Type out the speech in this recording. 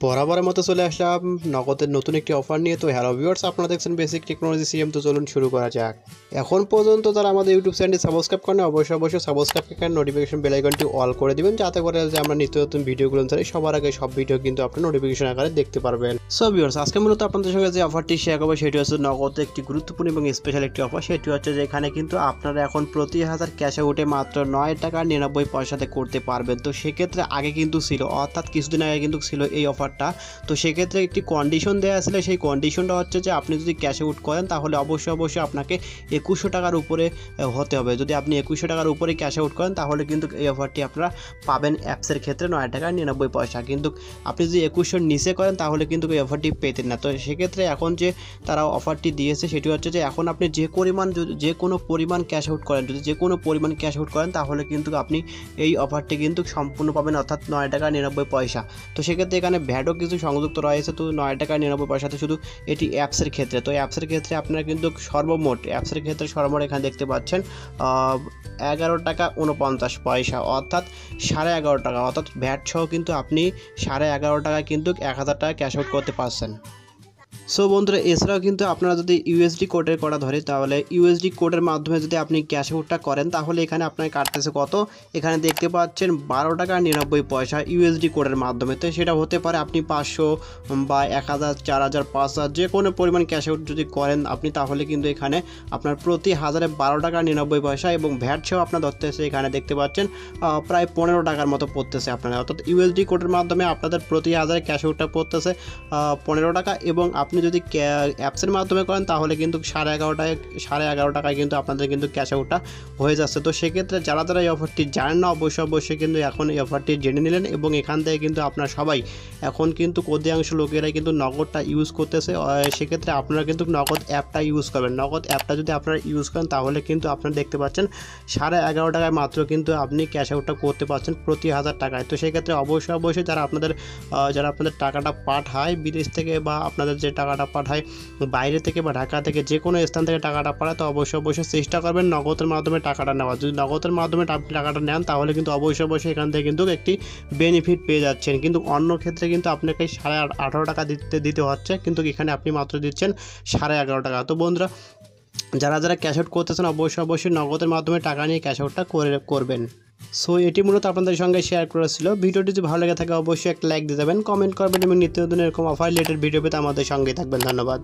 বরাবরের মতো চলে আসলাম নগদের নতুন একটি অফার নিয়ে। তো হ্যালো ভিউয়ার্স, আপনারা দেখছেন বেসিক টেকনোলজি সিএম। তো চলুন শুরু করা যাক। এখন পর্যন্ত যারা আমাদের ইউটিউব চ্যানেলটি সাবস্ক্রাইব করেন অবশ্যই সাবস্ক্রাইব করে নোটিফিকেশন বেল আইকনটি অল করে দিবেন, যাতে করে যে আমরা নিত্য নতুন ভিডিওগুলো ছাড়ি সবার আগে সব ভিডিও কিন্তু আপনি নোটিফিকেশন আকারে দেখতে পারবেন। সো ভিউয়ার্স, আজকে মূলত আপনাদের সঙ্গে যে অফারটি শেয়ার করবো সেটি হচ্ছে নগদে একটি গুরুত্বপূর্ণ এবং স্পেশাল একটি অফার। সেটি হচ্ছে যে এখানে কিন্তু আপনারা এখন প্রতি 1000 ক্যাশে উঠে মাত্র 9 টাকা 99 পয়সাতে করতে পারবেন। তো সেক্ষেত্রে আগে কিন্তু ছিল, অর্থাৎ কিছুদিন আগে কিন্তু ছিল এই অফারটা। তো সেক্ষেত্রে একটি কন্ডিশন দেওয়া আছে, সেই কন্ডিশনটা হচ্ছে যে আপনি যদি ক্যাশে আউট করেন তাহলে অবশ্যই আপনাকে 2100 টাকার উপরে হতে হবে। যদি আপনি 2100 টাকার উপরে ক্যাশ আউট করেন তাহলে কিন্তু এই অফারটি আপনারা পাবেন অ্যাপসের ক্ষেত্রে 9 টাকা 99 পয়সা। কিন্তু আপনি যদি 2100 নিচে করেন তাহলে কিন্তু এই অফারটি পেতেন না। তো সেক্ষেত্রে এখন যে তারা অফারটি দিয়েছে সেটি হচ্ছে যে এখন আপনি যে কোনো পরিমাণ ক্যাশ আউট করেন, যদি যে কোনো পরিমাণ ক্যাশ আউট করেন তাহলে কিন্তু আপনি এই অফারটি কিন্তু সম্পূর্ণ পাবেন, অর্থাৎ 9 টাকা 99 পয়সা। তো সেক্ষেত্রে এখানে ভ্যাটও কিছু সংযুক্ত রয়েছে। তো 9 টাকা 99 পয়সাতে শুধু এটি অ্যাপসের ক্ষেত্রে। তো অ্যাপসের ক্ষেত্রে আপনারা কিন্তু সর্বমোট এখানে দেখতে পাচ্ছেন 11 টাকা 49 পয়সা, অর্থাৎ 11.5 টাকা, অর্থাৎ ভ্যাট সহ কিন্তু আপনি 11.5 টাকায় কিন্তু 1000 টাকা ক্যাশ আউট করতে পারছেন। সো বন্ধুরা, এছাড়াও কিন্তু আপনারা যদি ইউএসডি কোডের করা ধরে তাহলে ইউএসডি কোডের মাধ্যমে যদি আপনি ক্যাশ আউটটা করেন তাহলে এখানে আপনাকে কাটতেছে কত, এখানে দেখতে পাচ্ছেন 12 টাকা 99 পয়সা ইউএসডি কোডের মাধ্যমে। তো সেটা হতে পারে আপনি 500 বা 1000, 4000, 5000 যে কোনো পরিমাণ ক্যাশ আউট যদি করেন আপনি, তাহলে কিন্তু এখানে আপনার প্রতি 1000-এ 12 টাকা 99 পয়সা এবং ভ্যাট সহ আপনার ধরতেছে এখানে দেখতে পাচ্ছেন প্রায় 15 টাকার মতো পড়তেছে আপনার, অর্থাৎ ইউএসডি কোডের মাধ্যমে আপনাদের প্রতি 1000 ক্যাশ আউটটা পড়তেছে 15 টাকা, এবং আপনি যদি অ্যাপসের মাধ্যমে করেন তাহলে কিন্তু 11.5 টাকায় কিন্তু আপনাদের কিন্তু ক্যাশ আউটটা হয়ে যাচ্ছে। তো সেক্ষেত্রে যারা এই অফারটি জানেন না অবশ্যই কিন্তু এখন এই অফারটি জেনে নিলেন, এবং এখান থেকে কিন্তু আপনারা সবাই এখন কিন্তু অধিকাংশ লোকেরাই কিন্তু নগদটা ইউজ করতেছে। সেক্ষেত্রে আপনারা কিন্তু নগদ অ্যাপটা ইউজ করবেন। নগদ অ্যাপটা যদি আপনারা ইউজ করেন তাহলে কিন্তু আপনারা দেখতে পাচ্ছেন 11.5 টাকায় মাত্র কিন্তু আপনি ক্যাশ আউটটা করতে পারছেন প্রতি 1000 টাকায়। তো সেক্ষেত্রে অবশ্যই যারা আপনাদের টাকাটা পাঠায় বিদেশ থেকে, বা আপনাদের যে টাকাটা পাঠায় বাইরে থেকে বা ঢাকা থেকে যে কোনো স্থান থেকে টাকাটা পাঠায়, তো অবশ্যই চেষ্টা করবেন নগদের মাধ্যমে টাকাটা নেওয়া। যদি নগদের মাধ্যমে আপনি টাকাটা নেন তাহলে কিন্তু অবশ্যই এখান থেকে কিন্তু একটি বেনিফিট পেয়ে যাচ্ছেন। কিন্তু অন্য ক্ষেত্রে কিন্তু আপনাকে 18.5 টাকা দিতে হচ্ছে, কিন্তু এখানে আপনি মাত্র দিচ্ছেন 11.5 টাকা। তো বন্ধুরা, যারা ক্যাশ আউট করতেছেন অবশ্যই নগদের মাধ্যমে টাকা নিয়ে ক্যাশ আউটটা করবেন। সো এটি মূলত আপনাদের সঙ্গে শেয়ার করেছিল। ভিডিওটি যদি ভালো লেগে থাকে অবশ্যই একটা লাইক দিয়ে দেবেন, কমেন্ট করবেন এবং নিত্য নতুন এরকম অফার রিলেটেড ভিডিও পেতে আমাদের সঙ্গে থাকবেন। ধন্যবাদ।